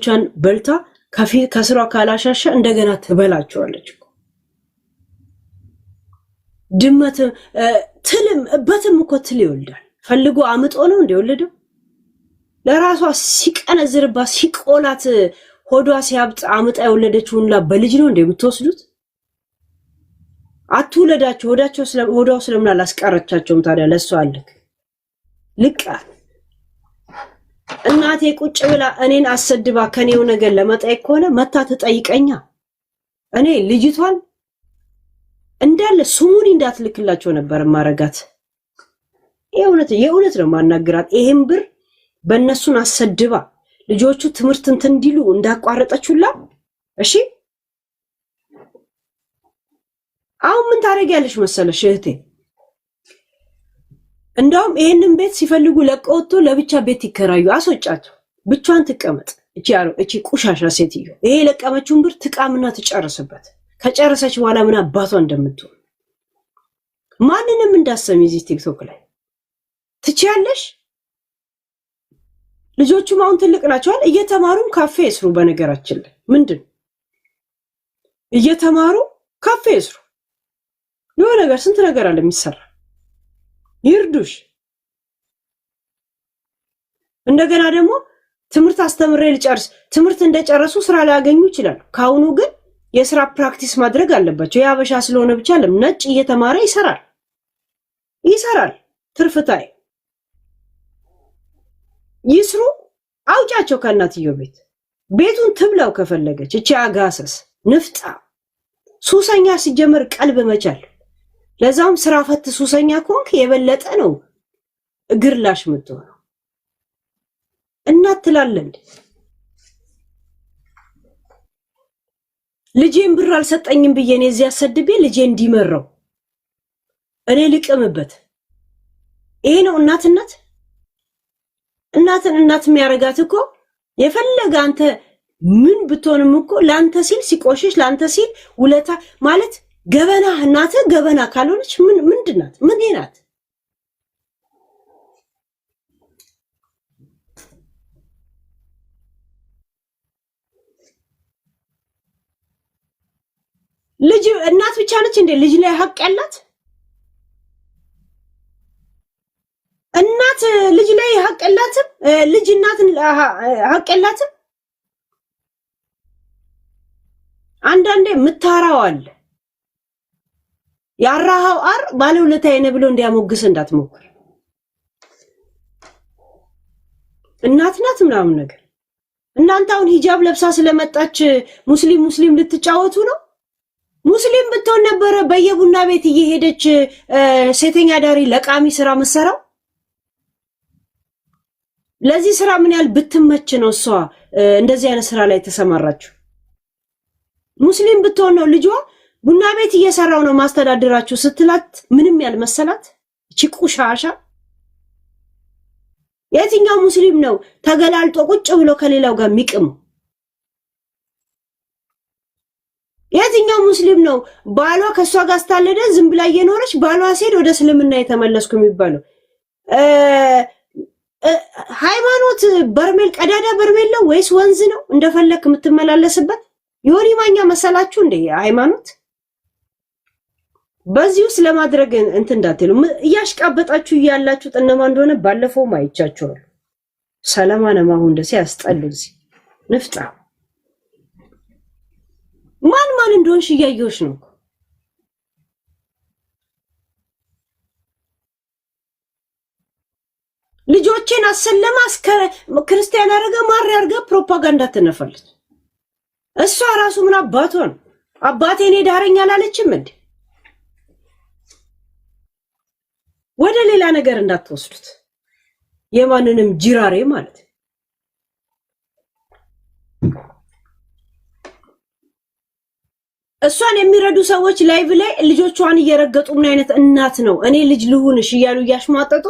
ልጆቿን በልታ ከስሯ ካላሻሻ እንደገና ትበላቸዋለች። ድመት ትልም በትም እኮ ትል ይወልዳል። ፈልጎ አምጦ ነው እንደወለደው ለራሷ ሲቀነዝርባት ሲቆላት ሆዷ ሲያብጥ አምጣ የወለደችውንላ በልጅ ነው እንደምትወስዱት? አትውለዳቸው ሆዳው ስለምን አላስቀረቻቸውም ታዲያ? ለሷ አለክ ልቃ እናቴ ቁጭ ብላ እኔን አሰድባ ከኔው ነገር ለመጠየቅ ከሆነ መታ ተጠይቀኛ። እኔ ልጅቷን እንዳለ ስሙኒ እንዳትልክላቸው ነበር ማረጋት። የእውነት ነው ማናገራት። ይሄን ብር በእነሱን አሰድባ ልጆቹ ትምህርት እንትን እንዲሉ እንዳቋረጠችውላ። እሺ አሁን ምን ታረጋለሽ መሰለሽ እህቴ? እንዳውም ይሄንን ቤት ሲፈልጉ ለቀውቶ ለብቻ ቤት ይከራዩ፣ አስወጫቸው። ብቻዋን ትቀመጥ እቺ ቁሻሻ ሴትዮ። ይሄ ለቀመችውን ብር ትቃምና ትጨርስበት። ከጨረሰች በኋላ ምን አባቷ እንደምትሆን ማንንም እንዳሰሚ እዚህ ቲክቶክ ላይ ትችያለሽ። ልጆቹም አሁን ትልቅ ናቸዋል፣ እየተማሩም ካፌ ይስሩ። በነገራችን ላይ ምንድን እየተማሩ ካፌ ይስሩ። የሆነ ነገር ስንት ነገር አለ የሚሰራ ይርዱሽ። እንደገና ደግሞ ትምህርት አስተምሬ ልጨርስ፣ ትምህርት እንደጨረሱ ስራ ሊያገኙ ይችላል። ካሁኑ ግን የስራ ፕራክቲስ ማድረግ አለባቸው። የአበሻ ስለሆነ ብቻ ነጭ እየተማረ ይሰራል። ትርፍታይ ይስሩ። አውጫቸው ከእናትየው ቤቱን ትብላው ከፈለገች። እቺ አጋሰስ ንፍጣ ሱሰኛ ሲጀመር ቀልብ መቻል። ለዛውም ስራ ፈት ሱሰኛ ኮንክ የበለጠ ነው እግርላሽ ምትሆነው። እናት ትላለች ልጄን ብር አልሰጠኝም ብዬ እኔ እዚያ አሰድቤ ልጄ እንዲመረው እኔ ልቅምበት። ይሄ ነው እናትነት። እናት የሚያረጋት እኮ የፈለገ አንተ ምን ብትሆንም እኮ ላንተ ሲል ሲቆሽሽ ላንተ ሲል ውለታ ማለት ገበና። እናት ገበና ካልሆነች ምንድናት? ምን ናት? ልጅ እናት ብቻ ነች እንዴ ልጅ ላይ ሀቅ ያላት? እናት ልጅ ላይ ሀቅ ያላትም? ልጅ እናትን ሀቅ ያላትም? አንዳንዴ ምታራው አለ። ያራሃው አር ባለውለታዬ ነው ብሎ እንዲያሞግስ እንዳትሞክር። እናት ናት ምናምን ነገር። እናንተ አሁን ሂጃብ ለብሳ ስለመጣች ሙስሊም ልትጫወቱ ነው? ሙስሊም ብትሆን ነበረ በየቡና ቤት እየሄደች ሴተኛ ዳሪ ለቃሚ ስራ መሰራው። ለዚህ ስራ ምን ያህል ብትመች ነው እሷ እንደዚህ አይነት ስራ ላይ ተሰማራችሁ? ሙስሊም ብትሆን ነው ልጇ ቡና ቤት እየሰራው ነው ማስተዳደራችሁ ስትላት ምንም ያልመሰላት እቺ ቁሻሻ። የትኛው ሙስሊም ነው ተገላልጦ ቁጭ ብሎ ከሌላው ጋር የሚቅም? የትኛው ሙስሊም ነው ባሏ ከሷ ጋር ስታለደ ዝም ብላ እየኖረች ባሏ ሲሄድ ወደ እስልምና የተመለስኩ የሚባለው? ሃይማኖት በርሜል ቀዳዳ በርሜል ነው ወይስ ወንዝ ነው እንደፈለክ የምትመላለስበት? ዮኒ ማኛ መሰላችሁ እንዴ ሃይማኖት? በዚሁ ስለማድረግ እንትን እንዳትሉ እያሽቃበጣችሁ ያላችሁ ጥነማ እንደሆነ ባለፈው ማይቻችኋል። ሰላማነ ማሁን ደስ ያስጠልል ንፍጣ ማን እንደሆንሽ እያየሁሽ ነው። ልጆቼን አሰለማ ክርስቲያን አረጋ ማር ያርጋ ፕሮፓጋንዳ ተነፈልች። እሷ ራሱ ምን አባቷን አባቴኔ ዳረኛ አላለችም እንዴ? ወደ ሌላ ነገር እንዳትወስዱት። የማንንም ጅራሬ ማለት እሷን የሚረዱ ሰዎች ላይቭ ላይ ልጆቿን እየረገጡ ምን አይነት እናት ነው እኔ ልጅ ልሁንሽ እያሉ እያሽሟጠጡ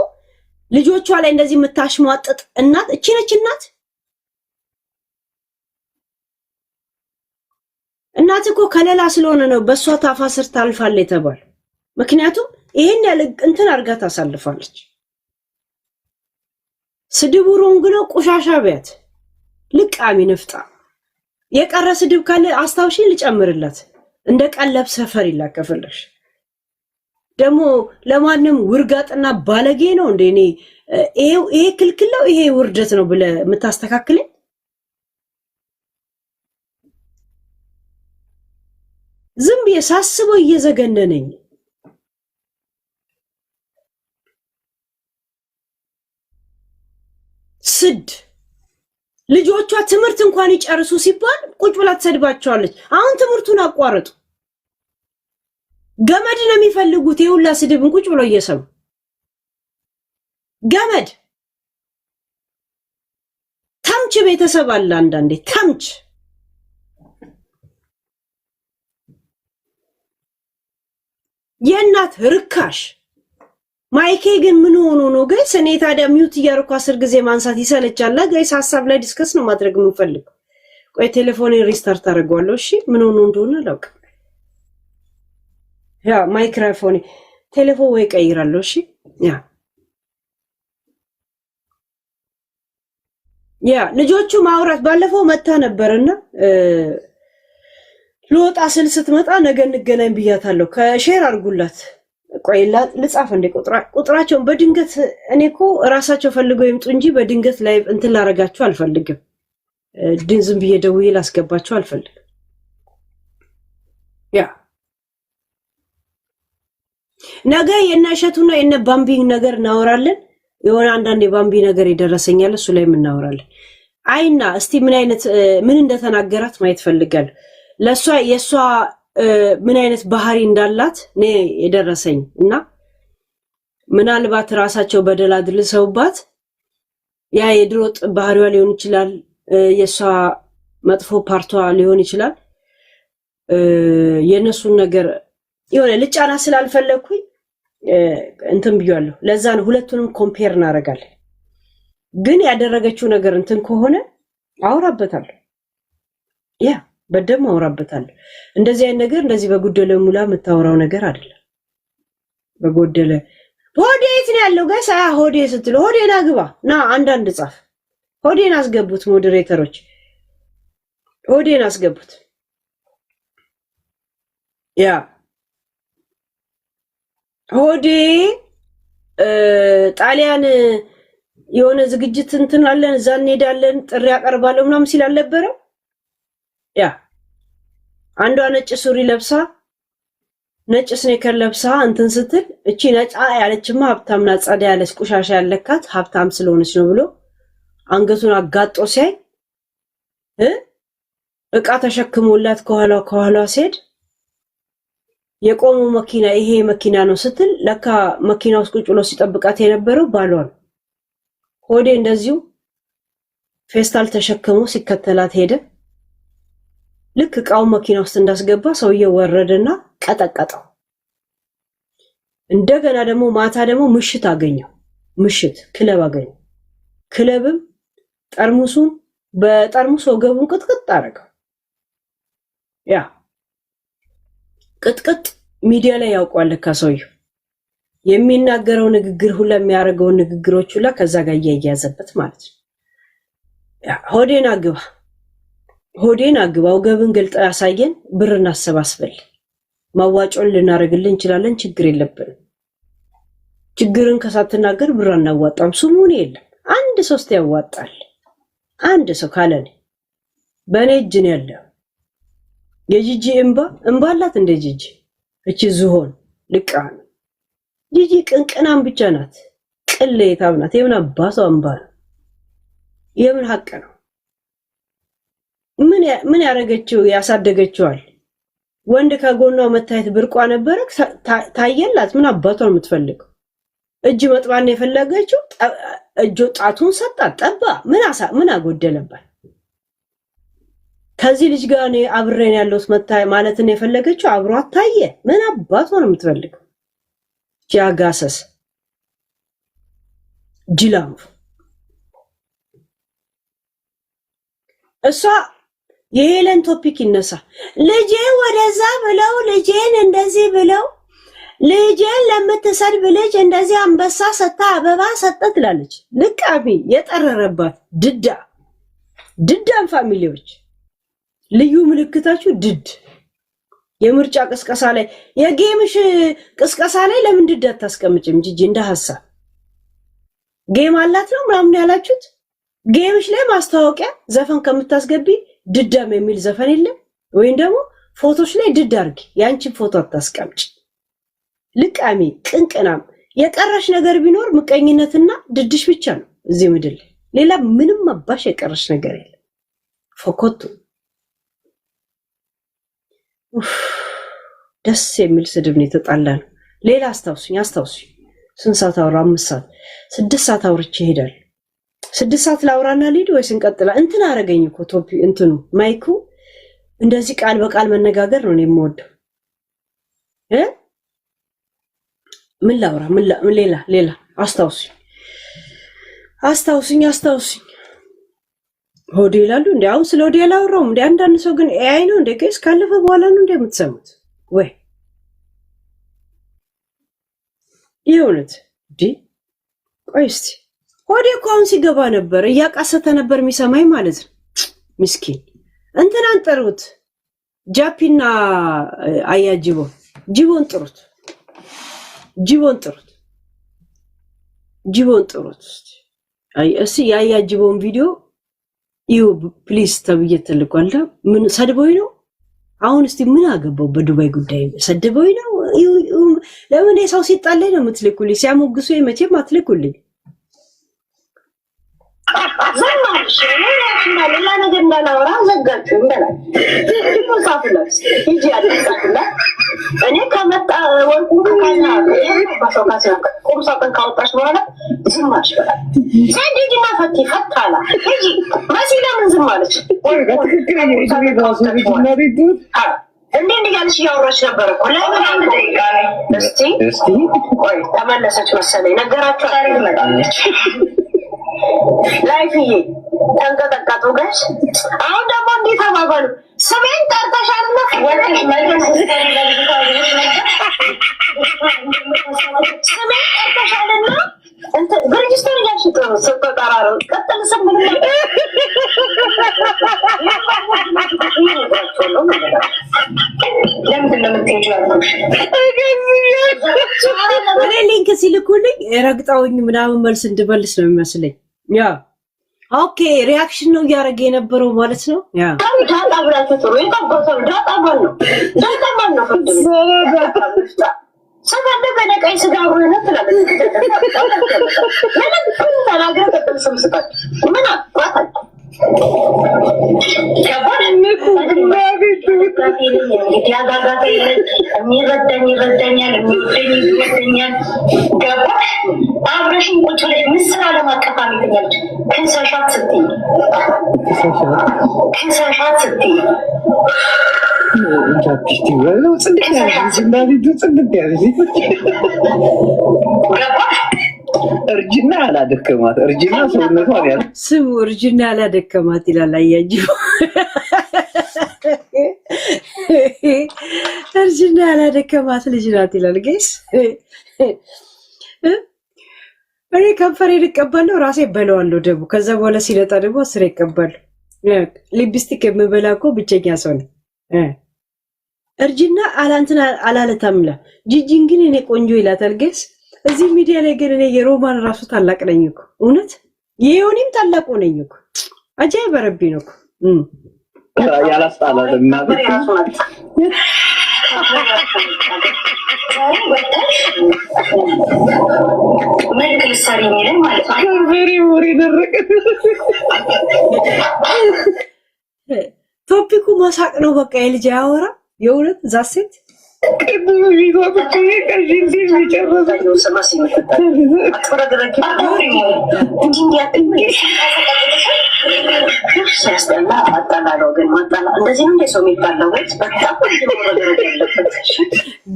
ልጆቿ ላይ እንደዚህ የምታሽሟጠጥ እናት እቺ ነች እናት? እናት እኮ ከለላ ስለሆነ ነው በሷ ታፋስር ታልፋለ የተባለ። ምክንያቱም ይሄን ያለ እንትን አርጋ ታሳልፋለች። ስድቡ ሮንግ ነው። ቆሻሻ ቢያት ልቃሚ ንፍጣ የቀረ ስድብ ካለ አስታውሽኝ ልጨምርላት እንደ ቀለብ ሰፈር ይላከፈልሽ ደግሞ ለማንም ውርጋጥና ባለጌ ነው እንዴ እኔ ይሄ ክልክለው ይሄ ውርደት ነው ብለ የምታስተካክለኝ ዝም ብዬ ሳስበው እየዘገነነኝ ስድ ልጆቿ ትምህርት እንኳን ይጨርሱ ሲባል ቁጭ ብላ ተሰድባቸዋለች አሁን ትምህርቱን አቋረጡ ገመድ ነው የሚፈልጉት የሁላ ስድብን ቁጭ ብሎ እየሰሙ ገመድ ተምች ቤተሰብ አለ አንዳንዴ ተምች የእናት ርካሽ ማይኬ ግን ምን ሆኖ ነው ጋይስ እኔ ታዲያ ሚውት እያረኩ 10 ጊዜ ማንሳት ይሰለቻል ጋይስ ሐሳብ ላይ ዲስከስ ነው ማድረግ የምፈልግ ቆይ ቴሌፎኔን ሪስታርት አደርጋለሁ እሺ ምን ሆኖ እንደሆነ አላውቅም ያ ማይክሮፎን ቴሌፎን ወይ ቀይራለሁ እሺ ያ ልጆቹ ማውራት ባለፈው መታ ነበርና ልወጣ ስል ስትመጣ ነገ እንገናኝ ብያታለሁ ከሼር አድርጉላት ቆይላ ልጻፍ እንደ ቁጥራቸውን በድንገት እኔኮ ራሳቸው ፈልገው ይምጡ እንጂ በድንገት ላይ እንትን ላረጋቸው አልፈልግም ዝም ብዬ ደውዬ ላስገባቸው አልፈልግም ያ ነገ የነሸቱና የነ ባምቢ ነገር እናወራለን የሆነ አንዳንድ የባምቢ ነገር ይደረሰኛል እሱ ላይ ምን እናወራለን አይና እስቲ ምን እንደተናገራት ማየት ፈልጋለሁ ለሷ የሷ ምን አይነት ባህሪ እንዳላት ነው የደረሰኝ እና ምናልባት ራሳቸው በደል አድርሰውባት ያ የድሮጥ ባህሪዋ ሊሆን ይችላል የሷ መጥፎ ፓርቷ ሊሆን ይችላል የነሱን ነገር የሆነ ልጫና ስላልፈለኩኝ እንትን ብያለሁ ለዛ ነው ሁለቱንም ኮምፔር እናረጋለን ግን ያደረገችው ነገር እንትን ከሆነ አውራበታለሁ ያ በደም አውራበታለሁ እንደዚህ አይነት ነገር እንደዚህ በጉደለ ሙላ መታወራው ነገር አይደለም በጎደለ ሆዴት ነው ያለው ጋይስ ሆዴ ስትል ሆዴና ግባ ና አንዳንድ ጻፍ ሆዴን አስገቡት ሞዴሬተሮች ሆዴን አስገቡት ያ ሆዴ ጣሊያን የሆነ ዝግጅት እንትን አለን እዛ እንሄዳለን ጥሪ ያቀርባለሁ ምናምን ሲል አልነበረው ያ አንዷ ነጭ ሱሪ ለብሳ ነጭ ስኔከር ለብሳ እንትን ስትል እቺ ነጫ ያለችማ ሀብታምና ጻዳ ያለች ቁሻሻ ያለካት ሀብታም ስለሆነች ነው ብሎ አንገቱን አጋጦ ሲያይ እቃ ተሸክሞላት ከኋላ ሲሄድ የቆሙ መኪና ይሄ መኪና ነው ስትል ለካ መኪና ውስጥ ቁጭ ብሎ ሲጠብቃት የነበረው ባሏን ሆዴ እንደዚሁ ፌስታል ተሸክሞ ሲከተላት ሄደ ልክ እቃው መኪና ውስጥ እንዳስገባ ሰውየው ወረደና ቀጠቀጠው እንደገና ደግሞ ማታ ደግሞ ምሽት አገኘው ምሽት ክለብ አገኘው ክለብም ጠርሙሱን በጠርሙስ ወገቡን ቅጥቅጥ አረገው ያ ቅጥቅጥ ሚዲያ ላይ ያውቋል ለካ ሰውየው የሚናገረው ንግግር ሁሉ የሚያረጋው ንግግሮች ሁሉ ከዛ ጋር ያያያዘበት ማለት ነው ያ ሆዴን አግባ ወገብን ገልጣ ያሳየን ብር እናሰባስበል ማዋጮን ልናረግልን እንችላለን ችግር የለብንም ችግርን ከሳትናገር ብር እናዋጣም ስሙን የለም አንድ ሶስት ያዋጣል አንድ ሰው ካለን በኔ እጅ ነው ያለው የጂጂ እንባላት እንደ ጂጂ እቺ ዝሆን ልቃን ጂጂ ቅንቅናም ብቻ ናት ቅሌታም ናት የምን አባቷ እንባ የምን ሐቅ ነው ምን ያረገችው ያሳደገችዋል ወንድ ከጎኗ መታየት ብርቋ ነበር ታየላት ምን አባቷ ነው የምትፈልገው እጅ መጥባን የፈለገችው እጆ ጣቱን ሰጣት ጠባ ምን አጎደለባት ከዚህ ልጅ ጋር ነው አብረን ያለው መታይ ማለት ነው የፈለገችው አብሯት ታየ ምን አባቷ ነው የምትፈልገው ጃጋሰስ ጅላም እሷ የሄለን ቶፒክ ይነሳ ልጄ ወደዛ ብለው ልጄን እንደዚህ ብለው ልጄን ለምትሰድብ ልጅ እንደዚህ አንበሳ ሰጣ አበባ ሰጠ ትላለች ልቃቢ የጠረረባት ድዳ ድዳም ፋሚሊዎች ልዩ ምልክታችሁ ድድ የምርጫ ቅስቀሳ ላይ የጌምሽ ቅስቀሳ ላይ ለምን ድድ አታስቀምጭም ጂጂ እንደ ሐሳብ ጌም አላት ነው ምናምን ያላችሁት ጌምሽ ላይ ማስተዋወቂያ ዘፈን ከምታስገቢ ድዳም የሚል ዘፈን የለም ወይም ደግሞ ፎቶሽ ላይ ድድ አርጊ ያንቺን ፎቶ አታስቀምጭ ልቃሚ ቅንቅናም የቀረሽ ነገር ቢኖር ምቀኝነትና ድድሽ ብቻ ነው እዚህ ምድር ላይ ሌላ ምንም አባሽ የቀረሽ ነገር የለም ፈኮቱ ደስ የሚል ስድብ ነው የተጣላን ሌላ አስታውሱኝ ስንት ሰዓት አውራ 5 ሰዓት 6 ሰዓት አውርቼ ሄዳል 6 ሰዓት ላውራና ሊድ ወይስ እንቀጥላ እንትን አረገኝ እኮ ቶፒ እንትኑ ማይኩ እንደዚህ ቃል በቃል መነጋገር ነው የምወደው ምን ላውራ ሌላ አስታውሱኝ ሆዴ ይላሉ እንዴ አሁን ስለ ሆዴ ያላወራውም እንዴ አንዳንድ ሰው ግን ኤአይ ነው እንዴ ከስ ካለፈ በኋላ ነው እንዴ የምትሰሙት ወይ ይሁንት ዲ ቆይስቲ ሆዴ እኮ አሁን ሲገባ ነበር እያቃሰተ ነበር የሚሰማኝ ማለት ነው ምስኪን እንትን አንጠሩት ጃፒና አያጅቦ ጂቦን ጥሩት አይ እሺ ያያጅቦን ቪዲዮ ይው ፕሊዝ ተብዬ ተልቋል ምን ሰድቦይ ነው አሁን እስቲ ምን አገባው በዱባይ ጉዳይ ሰድቦይ ነው ለምን የሰው ሲጣለኝ ነው የምትልኩልኝ ሲያሞግሱ መቼም አትልኩልኝ ዘማሽ ለምን ሌላ ነገር እንዳላወራ ዘጋችሁ እንደላ ሙሳፍላስ ይጂ አጥቃላ እኔ ከመጣ ወርቁ ከካና ባሶካስ ቁምሳጥን ካወጣሽ በኋላ ዝማሽ በላይ ሰንዲና ፈታላ ይጂ ማሲላ ምን ዝማለች ወይ በትክክል ነው ባሶ ቢጅናሪቱ እንዴ ያልሽ ያወራሽ ነበር እኮ ለምን አንተ ይቃለ እስቲ ቆይ ተመለሰች መሰለኝ ነገራችሁ ታሪክ መጣለች ላይፍዬ ተንቀጠቀጡ ጋሽ አሁን ደግሞ እንዴት ተባባሉ ስሜን ጠርተሻልና ወጥሽ መልስ ስሜን ጠርተሻልና እንት ግርጅስተን ያሽቶ ሰጠራሮ ቀጥል ስምም ለምን ለምትንጆሽ እኔ ሊንክ ሲልኩልኝ ረግጣውኝ ምናምን መልስ እንድመልስ ነው የሚመስለኝ ያ ኦኬ ሪአክሽን ነው ያረገ የነበረው ማለት ነው ያ ዳታ ብላችሁ ጥሩ ይጣባው ዳታ ማን ነው ሰባለ በነቀይ ስጋው ነው ተላልኩ ለምን ተናገር ተጥልስም ስጣት ምን አጥቷል ያባን ባቢቱ ያጋጋታ ይረዳኛል ገባ አብረሽን ቁጭ ላይ ምስራ ለማቀፋም ይገኛል ከሰሻት ስትይ ጃፒቲ ወለው እርጅና አላደከማት እርጅና ሰውነቷን ያለ ስሙ እርጅና አላደከማት ይላል አያጅው እርጅና አላደከማት ልጅ ናት ይላል ጋይስ እኔ ከንፈሬ ልቀባለሁ ራሴ በለዋለሁ ደግሞ ከዛ በኋላ ሲለጣ ደግሞ ስሬ ይቀባል ሊፕስቲክ የምበላ እኮ ብቸኛ ሰው ነው እርጅና አላንተና አላለታምላ ጂጂን ግን እኔ ቆንጆ ይላታል ጋይስ እዚህ ሚዲያ ላይ ግን እኔ የሮማን ራሱ ታላቅ ነኝ እኮ እውነት የዮኒም ታላቅ ነኝ እኮ አጃይ በረቢ ነው እኮ ያላስጣላልና መልክ ሰሪ ነኝ ማለት ነው ቨሪ ሞሪ ደረቀ ቶፒኩ ማሳቅ ነው በቃ የልጅ ያወራ የእውነት ዛሴት ቅድም ቢጓት ከጂንዲ ቢጨረሰው ሰማሲ አጥረገረኪ ሲያስጠላ አጣላለው ግን ማጣላ እንደዚህ ነው ሰው የሚባለው ወይ በጣም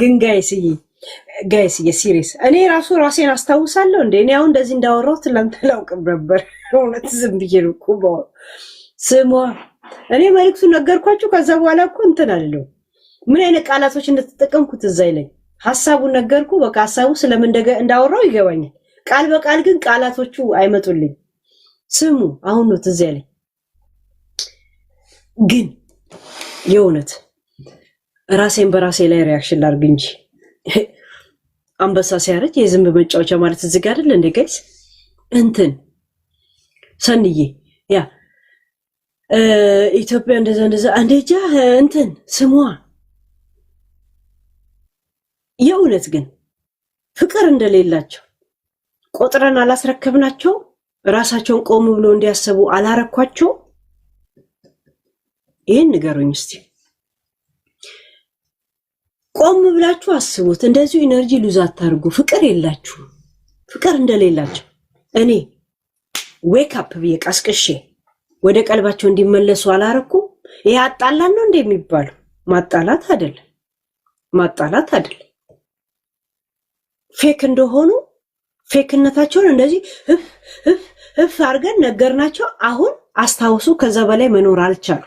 ግን ጋይስ የሲሪየስ እኔ ራሴን አስታውሳለሁ እንዴ እኔ አሁን እንደዚህ እንዳወራሁት ለምታላውቅም ነበር እውነት ዝም ብዬ ነው እኮ ስሟ እኔ መልክቱን ነገርኳችሁ ከዛ በኋላ እኮ እንትን አለው ምን አይነት ቃላቶች እንደተጠቀምኩት እዛ ይለኝ ሐሳቡን ነገርኩ በቃ ሐሳቡ ስለምን እንዳወራው ይገባኛል ቃል በቃል ግን ቃላቶቹ አይመጡልኝ ስሙ አሁን ነው ትዝ ያለኝ ግን የእውነት ራሴን በራሴ ላይ ሪያክሽን ላድርግ እንጂ አንበሳ ሲያረጅ የዝንብ መጫወቻ ማለት እዚህ ጋር አይደል እንዴ ጋይስ? እንትን ሰንዬ ያ ኢትዮጵያ እንደዛ አንዴጃ እንትን ስሟ የእውነት ግን ፍቅር እንደሌላቸው ቆጥረን አላስረከብናቸው። ራሳቸውን ቆም ብሎ እንዲያስቡ አላረኳቸው። ይሄን ንገሩኝ እስቲ። ቆም ብላችሁ አስቡት። እንደዚሁ ኢነርጂ ሉዝ አታርጉ። ፍቅር የላችሁ ፍቅር እንደሌላቸው እኔ ዌክ አፕ ብዬ ቀስቅሼ ወደ ቀልባቸው እንዲመለሱ አላረኩ። ይሄ አጣላን ነው እንደሚባለው ማጣላት አይደለም፣ ማጣላት አይደለም። ፌክ እንደሆኑ ፌክነታቸውን እንደዚህ እፍ አድርገን ነገርናቸው። አሁን አስታውሱ፣ ከዛ በላይ መኖር አልቻሉ።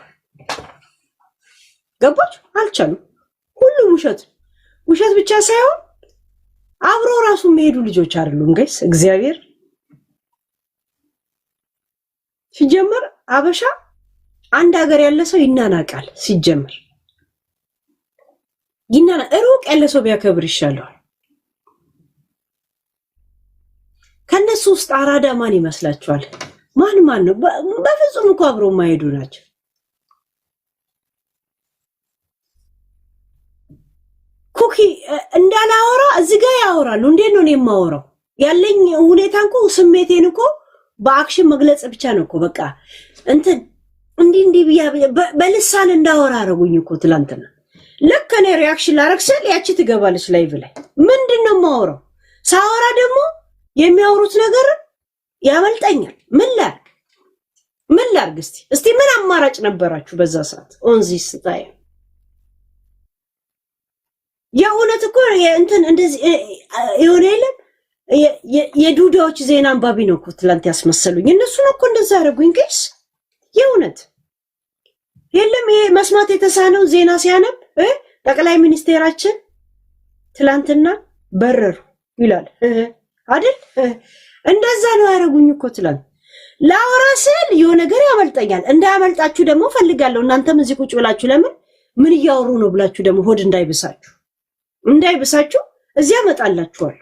ገባችሁ? አልቻሉ። ሁሉም ውሸት ብቻ ሳይሆን አብሮ ራሱ የሚሄዱ ልጆች አይደሉም ጋይስ። እግዚአብሔር ሲጀመር አበሻ አንድ ሀገር ያለ ሰው ይናናቃል። ሲጀመር ሩቅ ያለ ሰው ቢያከብር ይሻለዋል። ከነሱ ውስጥ አራዳ ማን ይመስላችኋል? ማን ነው? በፍጹም እኮ አብሮ የማይሄዱ ናቸው። ኩኪ እንዳላወራ እዚህ ጋር ያወራሉ። እንዴት ነው የማወራው? ያለኝ ሁኔታ እንኳ ስሜቴን እኮ በአክሽን መግለጽ ብቻ ነው እኮ በቃ እንትን እንዲህ ብያ በልሳን እንዳወራ አረጉኝ እኮ ትላንትና። ልክ እኔ ሪያክሽን ላረግ ስል ያቺ ትገባለች ላይቭ ላይ። ምንድነው የማወራው? ሳወራ ደግሞ የሚያወሩት ነገር ያመልጠኛል። ምን ላርግ? እስቲ ምን አማራጭ ነበራችሁ በዛ ሰዓት? ኦንዚ ስታይ የእውነት እኮ እንትን እንደዚህ የሆነ የለም የዱዳዎች ዜና አንባቢ ነው እኮ ትላንት ያስመሰሉኝ። እነሱ ነው እኮ እንደዛ ያደረጉኝ ጋይስ። የእውነት የለም ይሄ መስማት የተሳነው ዜና ሲያነብ ጠቅላይ ሚኒስቴራችን ትላንትና በረሩ ይላል አይደል? እንደዛ ነው ያደረጉኝ እኮ ትላንት። ላወራ ስል የሆነ ነገር ያመልጠኛል። እንዳያመልጣችሁ ደግሞ ፈልጋለሁ። እናንተም እዚህ ቁጭ ብላችሁ ለምን ምን እያወሩ ነው ብላችሁ ደግሞ ሆድ እንዳይብሳችሁ እዚያ መጣላችኋል።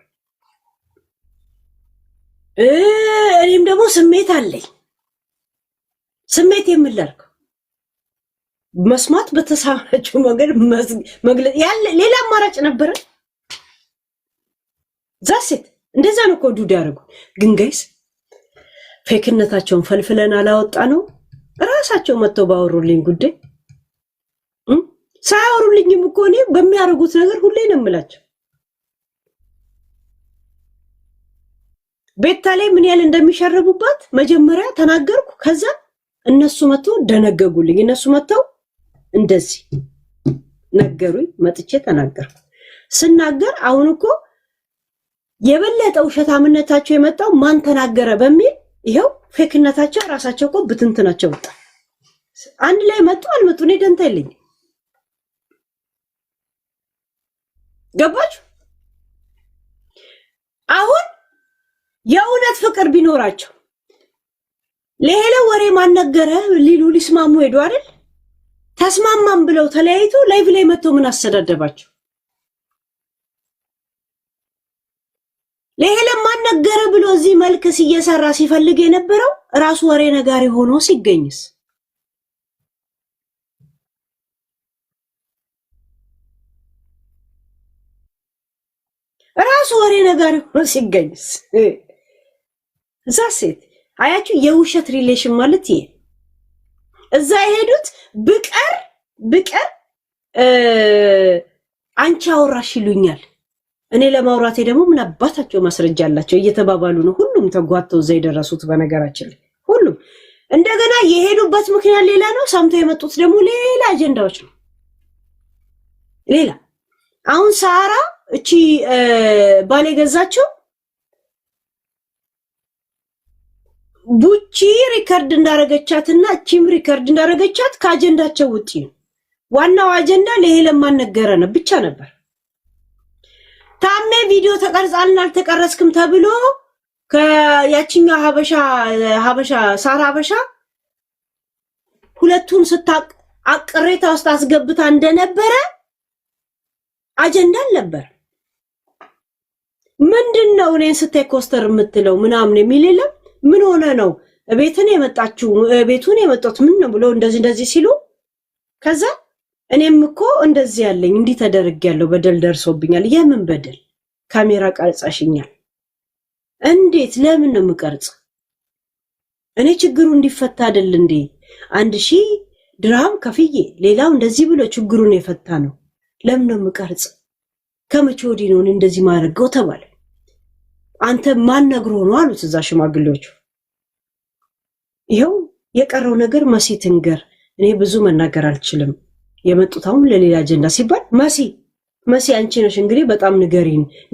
እኔም ደግሞ ስሜት አለኝ። ስሜት የምላርክ መስማት በተሳናችሁ መንገድ መግለጽ ያለ ሌላ አማራጭ ነበረ። ዛሴት እንደዛ ነው እኮ ዱድ ያደረጉ። ግን ጋይስ ፌክነታቸውን ፈልፍለን አላወጣ ነው። ራሳቸው መጥተው ባወሩልኝ ጉዳይ ሳያወሩልኝም እኮ እኔ በሚያደርጉት ነገር ሁሌ ነው የምላቸው። ቤታ ላይ ምን ያህል እንደሚሸርቡባት መጀመሪያ ተናገርኩ። ከዛ እነሱ መጥተው ደነገጉልኝ። እነሱ መጥተው እንደዚህ ነገሩኝ። መጥቼ ተናገርኩ። ስናገር አሁን እኮ የበለጠ ውሸታምነታቸው የመጣው ማን ተናገረ በሚል ይሄው ፌክነታቸው ራሳቸው እኮ ብትንትናቸው ወጣ። አንድ ላይ መጡ አልመጡ እኔ ደንታ የለኝም። ገባችሁ? አሁን የእውነት ፍቅር ቢኖራቸው ለሄለ ወሬ ማነገረ ሊሉ ሊስማሙ ሄዱ አይደል? ተስማማም ብለው ተለያይቶ ላይቭ ላይ መጥቶ ምን አሰዳደባቸው? ለሄለ ማነገረ ብሎ እዚህ መልክ ሲየሰራ ሲፈልግ የነበረው ራሱ ወሬ ነጋሪ ሆኖ ሲገኝስ? ራሱ ወሬ ነጋሪ ሆኖ ሲገኝስ? እዛ ሴት አያችሁ፣ የውሸት ሪሌሽን ማለት ይሄ። እዛ የሄዱት ብቀር አንቺ አወራሽ ይሉኛል። እኔ ለማውራቴ ደግሞ ምን አባታቸው ማስረጃ አላቸው እየተባባሉ ነው። ሁሉም ተጓተው እዛ የደረሱት በነገራችን ላይ ሁሉም። እንደገና የሄዱበት ምክንያት ሌላ ነው፣ ሰምተው የመጡት ደግሞ ሌላ አጀንዳዎች ነው። ሌላ አሁን ሳራ እቺ ባል የገዛችው ቡቺ ሪከርድ እንዳረገቻትና እቺም ሪከርድ እንዳረገቻት ከአጀንዳቸው ውጪ ነው። ዋናው አጀንዳ ለሄለን ማን ነገረን ብቻ ነበር። ታሜ ቪዲዮ ተቀርጻልና አልተቀረስክም ተብሎ ከያቺኛው ሀበሻ ሳራ ሀበሻ ሁለቱን አቅሬታ ውስጥ አስገብታ እንደነበረ አጀንዳ ነበር። ምንድነው እኔን ስታይ ኮስተር የምትለው ምናምን የሚል የለም። ምን ሆነ ነው ቤቱን የመጣሁት ምን ነው ብሎ እንደዚህ ሲሉ ከዛ እኔም እኮ እንደዚህ ያለኝ እንዲህ ተደርጌያለሁ በደል ደርሶብኛል። የምን በደል? ካሜራ ቀርጻሽኛል። እንዴት? ለምን ነው የምቀርጽ? እኔ ችግሩ እንዲፈታ አይደል እንዴ 1000 ድርሃም ከፍዬ ሌላው እንደዚህ ብሎ ችግሩን የፈታ ነው። ለምን ነው የምቀርጽ? ከመቼ ወዲህ ነው እንደዚህ ማድረገው ተባለ። አንተ ማን ነግሮ ነው አሉት እዛ ሽማግሌዎቹ። ይሄው የቀረው ነገር መሲ ትንገር፣ እኔ ብዙ መናገር አልችልም። የመጡት አሁን ለሌላ አጀንዳ ሲባል መሲ አንቺ ነሽ እንግዲህ በጣም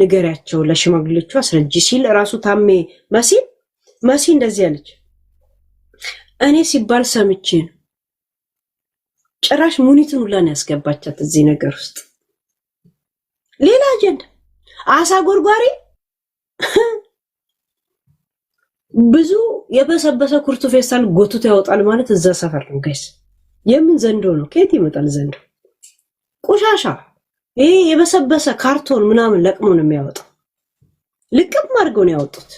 ንገሪያቸው ለሽማግሌዎቹ አስረጂ ሲል ራሱ ታሜ መሲ እንደዚህ አለች። እኔ ሲባል ሰምቼ ነው። ጭራሽ ሙኒትን ሁላ ነው ያስገባቻት እዚህ ነገር ውስጥ። ሌላ አጀንዳ አሳ ጎርጓሪ ብዙ የበሰበሰ ኩርቱ ፌስታል ጎትቶ ያወጣል ማለት እዛ ሰፈር ነው ጋይስ። የምን ዘንዶ ነው? ከየት ይመጣል ዘንዶ? ቆሻሻ ይሄ የበሰበሰ ካርቶን ምናምን ለቅሞ ነው የሚያወጣው። ልቅም አድርገው ነው ያወጡት።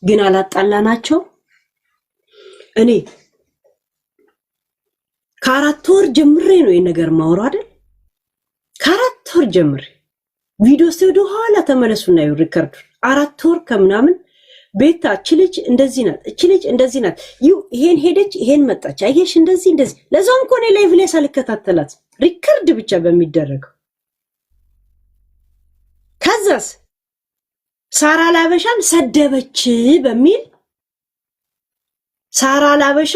ግን አላጣላናቸው። እኔ ከ4 ወር ጀምሬ ነው የነገር ማውራው አይደል? ከ4 ወር ጀምሬ ቪዲዮ ወደ ኋላ ተመለሱና ይው ሪከርድ 4 ወር ከምናምን ቤታ እቺ ልጅ እንደዚህ ናት፣ እቺ ልጅ እንደዚህ ናት፣ ይሄን ሄደች፣ ይሄን መጣች፣ አየሽ እንደዚህ ለዛም እኮ ነው ላይቭ ላይ ሳልከታተላት ሪከርድ ብቻ በሚደረገው። ከዛስ ሳራ ላበሻን ሰደበች በሚል ሳራ ላበሻ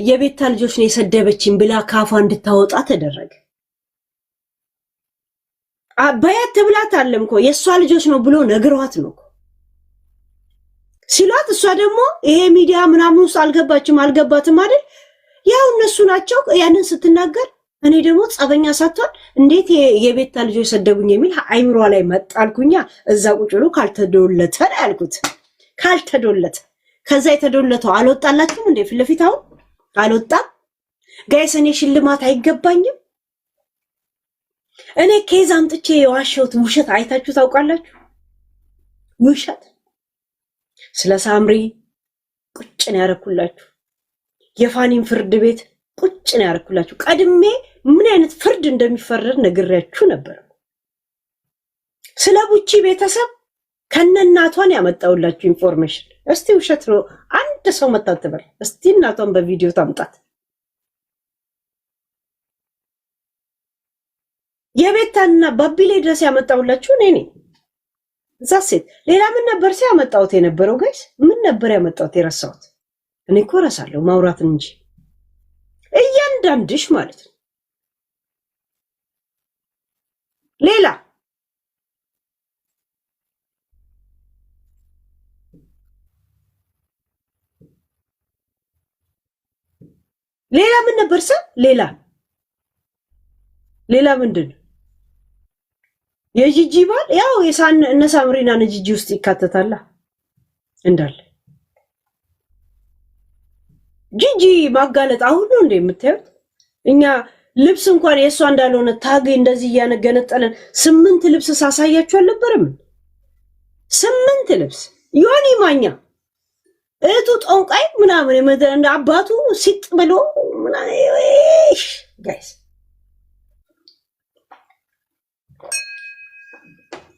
የቤታ ልጆች ነው የሰደበችኝ ብላ ካፏ እንድታወጣ ተደረገ። አባያት ተብላት አለም እኮ የሷ ልጆች ነው ብሎ ነግሯት ነው ሲሏት፣ እሷ ደግሞ ይሄ ሚዲያ ምናምን ውስጥ አልገባትም አይደል? ያው እነሱ ናቸው ያንን ስትናገር፣ እኔ ደግሞ ጸበኛ ሳትሆን እንዴት የቤታ ልጆች ሰደቡኝ የሚል አይምሯ ላይ መጣልኩኛ። እዛ ቁጭ ብሎ ካልተዶለተ ያልኩት ካልተዶለተ። ከዛ የተዶለተው አልወጣላችሁም እንዴ? ፊት ለፊት አሁን አልወጣም ጋይስ። እኔ ሽልማት አይገባኝም? እኔ ኬዝ አምጥቼ የዋሸሁት ውሸት አይታችሁ ታውቃላችሁ? ውሸት ስለ ሳምሪ ቁጭ ነው ያረኩላችሁ። የፋኒን ፍርድ ቤት ቁጭ ነው ያረኩላችሁ። ቀድሜ ምን አይነት ፍርድ እንደሚፈረድ ነግሬያችሁ ነበር። ስለ ቡቺ ቤተሰብ ከነናቷን ያመጣውላችሁ ኢንፎርሜሽን። እስቲ ውሸት ነው አንድ ሰው መጣጥበል። እስቲ እናቷን በቪዲዮ ታምጣት። የቤታና ባቢሌ ድረስ ያመጣውላችሁ እኔ ነኝ። እዛ ሴት ሌላ ምን ነበር ሲያመጣውት የነበረው ጋይስ? ምን ነበር ያመጣውት የረሳሁት? እኔ እኮ ረሳለሁ ማውራትን እንጂ እያንዳንድሽ ማለት ነው። ሌላ ምን ነበር ሌላ ምንድን የጂጂ ባል ያው እነ ሳምሪና ጂጂ ውስጥ ይካተታል እንዳለ። ጂጂ ማጋለጥ አሁን ነው እንደ የምታዩት። እኛ ልብስ እንኳን የሷ እንዳልሆነ ታገ እንደዚህ እያነገነጠለን 8 ልብስ ሳሳያችሁ አልነበረም? 8 ልብስ ዮኒ ማኛ እቱ ጦንቃይ ምናምን እንደ አባቱ ሲጥ ብሎ ጋይስ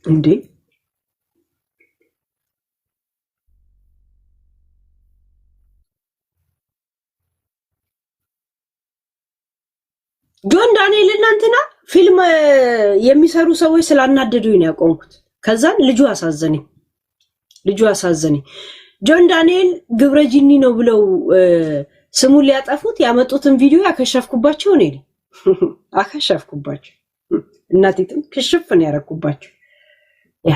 እንዴ ጆን ዳንኤል እናንተና ፊልም የሚሰሩ ሰዎች ስላናደዱኝ ነው ያቆምኩት። ከዛን ልጁ አሳዘነኝ። ጆን ዳንኤል ግብረጂኒ ነው ብለው ስሙን ሊያጠፉት ያመጡትን ቪዲዮ ያከሸፍኩባቸው ነኝ። አከሸፍኩባቸው እናቲቱም ክሽፍ ነው ያረኩባቸው። ያ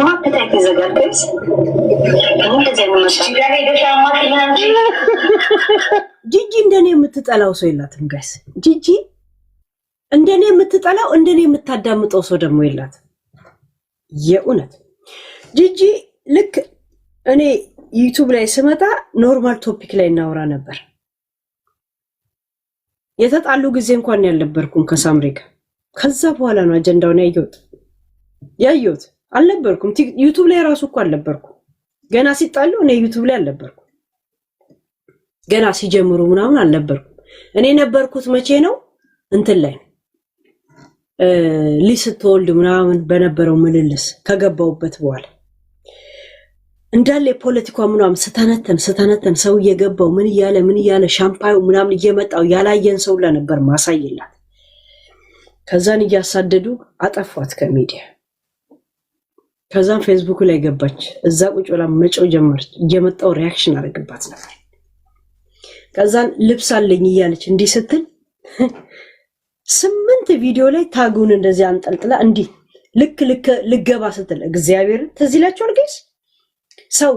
ማከታክ ይዘጋልከስ ጂጂ እንደኔ የምትጠላው ሰው የላትም ጋይስ። ጂጂ እንደኔ የምትጠላው እንደኔ የምታዳምጠው ሰው ደግሞ የላትም። የእውነት ጂጂ ልክ እኔ ዩቲዩብ ላይ ስመጣ ኖርማል ቶፒክ ላይ እናወራ ነበር። የተጣሉ ጊዜ እንኳን ያልነበርኩም ከሳምሪ ጋር። ከዛ በኋላ ነው አጀንዳውን ያየሁት። አልነበርኩም ዩቲዩብ ላይ ራሱ እኮ አልነበርኩም። ገና ሲጣሉ እኔ ዩቲዩብ ላይ አልነበርኩም። ገና ሲጀምሩ ምናምን አልነበርኩም። እኔ ነበርኩት መቼ ነው እንትን ላይ ሊስትወልድ ምናምን በነበረው ምልልስ ከገባውበት በኋላ እንዳለ የፖለቲካ ምናምን ስተነተን ሰው እየገባው ምን እያለ ሻምፓዩ ምናምን እየመጣው ያላየን ሰው ለነበር ማሳይላት። ከዛን እያሳደዱ አጠፏት ከሚዲያ። ከዛን ፌስቡክ ላይ ገባች። እዛ ቁጭ ብላ መጮህ ጀመረች። እየመጣው ሪያክሽን አደረግባት ነበር። ከዛን ልብስ አለኝ እያለች እንዲህ ስትል 8 ቪዲዮ ላይ ታጉን እንደዚህ አንጠልጥላ እንዲህ ልክ ልገባ ስትል እግዚአብሔር ተዚላችሁ ጋይስ ሰው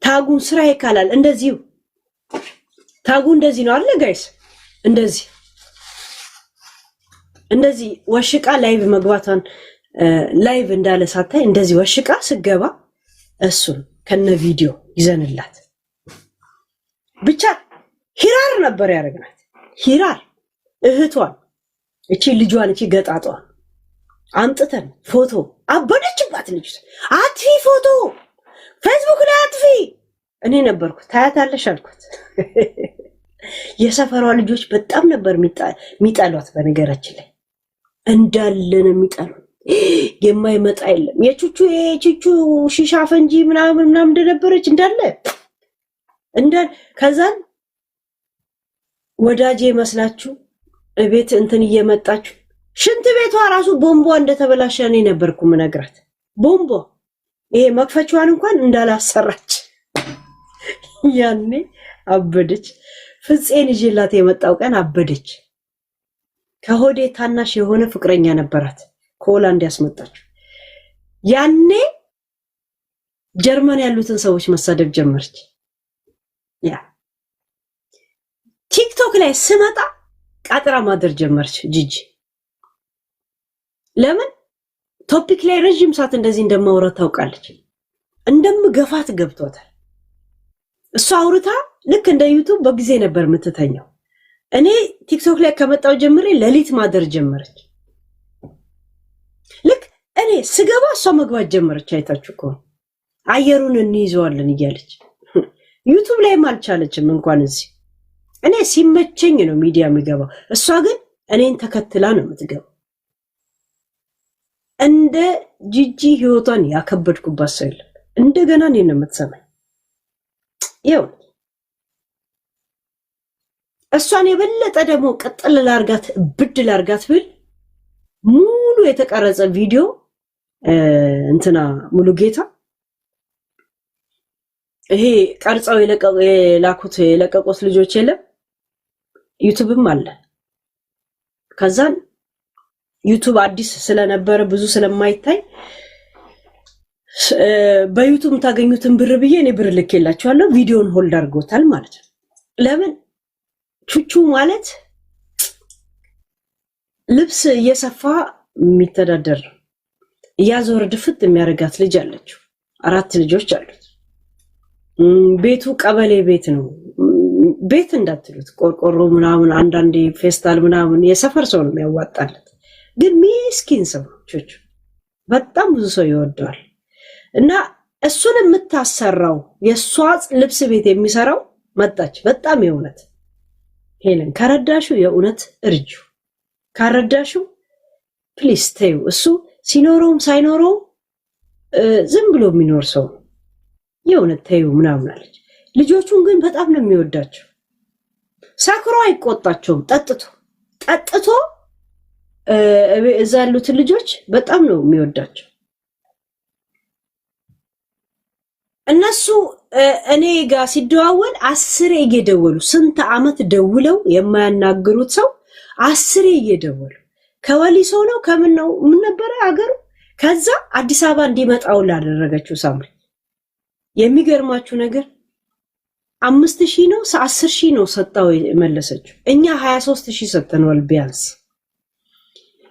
ታጉን ስራ ይካላል። እንደዚህ ታጉ እንደዚህ ነው አለ ጋይስ። እንደዚህ ወሽቃ ላይቭ መግባቷን ላይቭ እንዳለ ሳታይ እንደዚህ ወሽቃ ስገባ እሱን ከነ ቪዲዮ ይዘንላት ብቻ ሂራር ነበር ያደረግናት። ሂራር እህቷን እቺ ልጇን እቺ ገጣጧን አንጥተን ፎቶ አበደችባት። ልጅ አጥፊ ፎቶ ፌስቡክ ላይ አጥፊ። እኔ ነበርኩ ታያታለሽ አልኩት። የሰፈሯ ልጆች በጣም ነበር የሚጣሏት። በነገራችን ላይ እንዳለን የሚጣሉ የማይመጣ የለም። የቹቹ ሺሻ ፈንጂ ምናምን እንደነበረች እንዳለ ከዛን ወዳጄ መስላችሁ እቤት እንትን እየመጣችሁ ሽንት ቤቷ ራሱ ቦምቧ እንደተበላሸ እኔ ነበርኩ ምነግራት። ቦምቧ ይሄ መክፈቻዋን እንኳን እንዳላሰራች ያኔ አበደች። ፍፄን ይዤላት የመጣው ቀን አበደች። ከሆዴ ታናሽ የሆነ ፍቅረኛ ነበራት ከሆላንድ ያስመጣችው። ያኔ ጀርመን ያሉትን ሰዎች መሳደብ ጀመረች። ያ ቲክቶክ ላይ ስመጣ ቃጥራ ማደር ጀመረች ጂጂ። ለምን ቶፒክ ላይ ረጅም ሰዓት እንደዚህ እንደማውራት ታውቃለች። እንደምገፋት ገብቷታል። እሷ አውርታ ልክ እንደ ዩቲዩብ በጊዜ ነበር የምትተኛው። እኔ ቲክቶክ ላይ ከመጣው ጀምሬ ሌሊት ማደር ጀመረች። ልክ እኔ ስገባ እሷ መግባት ጀመረች። አይታችሁ ከሆነ አየሩን እንይዘዋለን እያለች ዩቲዩብ ላይም አልቻለችም እንኳን እዚህ። እኔ ሲመቸኝ ነው ሚዲያ የሚገባው፣ እሷ ግን እኔን ተከትላ ነው የምትገባው። እንደ ጂጂ ህይወቷን ያከበድኩባት ሰው የለም። እንደገና እኔን ነው የምትሰማኝ። ይኸው እሷን የበለጠ ደግሞ ቀጥል ላርጋት ብድ ላርጋት ብል ሙሉ የተቀረጸ ቪዲዮ እንትና ሙሉ ጌታ ይሄ ቀርጸው የለቀቁት ልጆች የለም ዩቲዩብም አለ። ከዛን ዩቲዩብ አዲስ ስለነበረ ብዙ ስለማይታይ በዩቲዩብ ታገኙትን ብር ብዬ እኔ ብር ልኬላችኋለሁ። ቪዲዮን ሆልድ አድርጎታል ማለት ነው። ለምን ቹቹ ማለት ልብስ እየሰፋ የሚተዳደር እያዞረ ድፍት የሚያደርጋት ልጅ አለችው። 4 ልጆች አሉት። ቤቱ ቀበሌ ቤት ነው። ቤት እንዳትሉት ቆርቆሮ ምናምን አንዳንዴ ፌስታል ምናምን የሰፈር ሰው ነው የሚያዋጣለት። ግን ሚስኪን ሰው ቹቹ በጣም ብዙ ሰው ይወደዋል። እና እሱን የምታሰራው የሷ ልብስ ቤት የሚሰራው መጣች። በጣም የእውነት ሄለን ከረዳሹ የእውነት እርጁ፣ ካረዳሹ ፕሊስ ተዩ። እሱ ሲኖረውም ሳይኖረው ዝም ብሎ የሚኖር ሰው የእውነት ተዩ ምናምን አለች። ልጆቹን ግን በጣም ነው የሚወዳቸው። ሰክሮ አይቆጣቸውም። ጠጥቶ እዛ ያሉትን ልጆች በጣም ነው የሚወዳቸው። እነሱ እኔ ጋር ሲደዋወል 10 እየደወሉ ስንት ዓመት ደውለው የማያናግሩት ሰው 10 እየደወሉ ከወሊሶ ነው ከምን ነው ምን ነበር አገሩ። ከዛ አዲስ አበባ እንዲመጣው ላደረገችው ሳምሪ የሚገርማችሁ ነገር 5000 ነው 10000 ነው ሰጣው የመለሰችው። እኛ 23000 ሰጠናል ቢያንስ።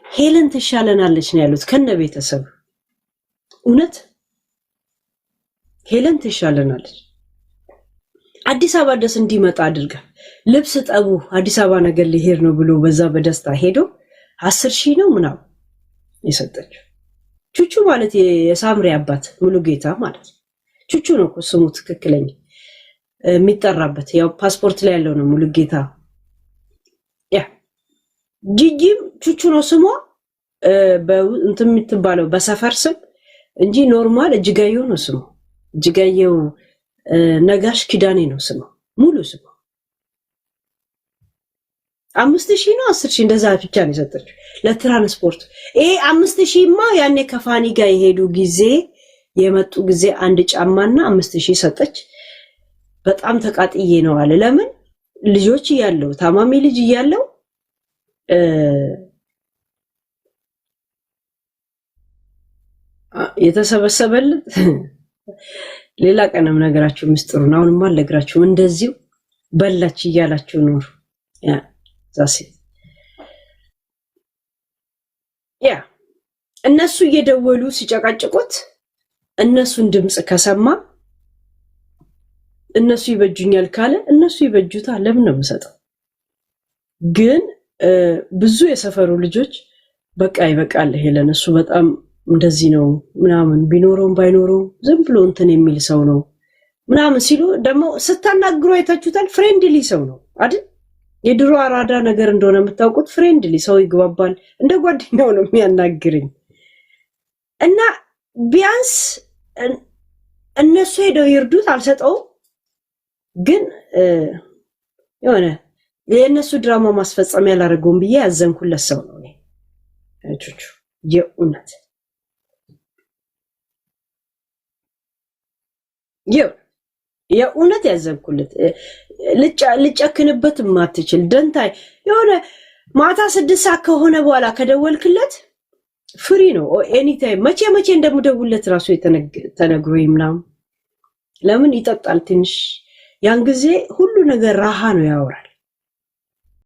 ሄለን ትሻለናለች ነው ያሉት ከነ ቤተሰብ። እውነት ሄለን ትሻለናለች። አዲስ አበባ ድረስ እንዲመጣ አድርጋ ልብስ ጠቡ አዲስ አበባ ነገር ሊሄድ ነው ብሎ በዛ በደስታ ሄዶ 10,000 ነው ምናምን የሰጠችው። ቹቹ ማለት የሳምሪ አባት ሙሉጌታ ማለት ቹቹ ነው እኮ ስሙ ትክክለኛ የሚጠራበት ያው ፓስፖርት ላይ ያለው ነው ሙሉጌታ። ያ ጂጂም ቹቹ ነው ስሟ እንትን የምትባለው በሰፈር ስም እንጂ ኖርማል እጅጋየሁ ነው ስሙ። እጅጋየሁ ነጋሽ ኪዳኔ ነው ስሙ ሙሉ ስሙ። 5,000 ነው 10,000 እንደዛ ብቻ ነው የሰጠችው ለትራንስፖርት። ይሄ 5,000ማ ያኔ ከፋኒ ጋር የሄዱ ጊዜ የመጡ ጊዜ አንድ ጫማና 5,000 ሰጠች። በጣም ተቃጥዬ ነው አለ። ለምን ልጆች እያለው ታማሚ ልጅ እያለው የተሰበሰበለት ሌላ ቀንም ነገራችሁ ምስጥሩን አሁንማ አልነግራችሁም። እንደዚሁ በላች እያላችሁ ኖር ያ ዛሴ ያ እነሱ እየደወሉ ሲጨቃጭቁት እነሱን ድምጽ ከሰማ እነሱ ይበጁኛል ካለ እነሱ ይበጁታል። ለምን ነው የምሰጠው? ግን ብዙ የሰፈሩ ልጆች በቃ ይበቃል ሄለን እሱ በጣም እንደዚህ ነው ምናምን ቢኖረውም ባይኖረው ዝም ብሎ እንትን የሚል ሰው ነው ምናምን ሲሉ ደግሞ ስታናግሩ አይታችሁታል። ፍሬንድሊ ሰው ነው አይደል? የድሮ አራዳ ነገር እንደሆነ የምታውቁት ፍሬንድሊ ሰው ይግባባል። እንደ ጓደኛው ነው የሚያናግርኝ እና ቢያንስ እነሱ ሄደው ይርዱት አልሰጠውም። ግን የሆነ የእነሱ ድራማ ማስፈጸሚያ ያላረገውም ብዬ ያዘንኩለት ሰው ነው እኔ ቹቹ የእውነት ያዘንኩለት ልጨክንበት ማትችል ደንታይ የሆነ ማታ 6 ሰዓት ከሆነ በኋላ ከደወልክለት ፍሪ ነው ኤኒ ታይም። መቼ እንደምደውልለት ራሱ ተነግሮኝ ምናምን ለምን ይጠጣል ትንሽ ያን ጊዜ ሁሉ ነገር ራሃ ነው ያወራል።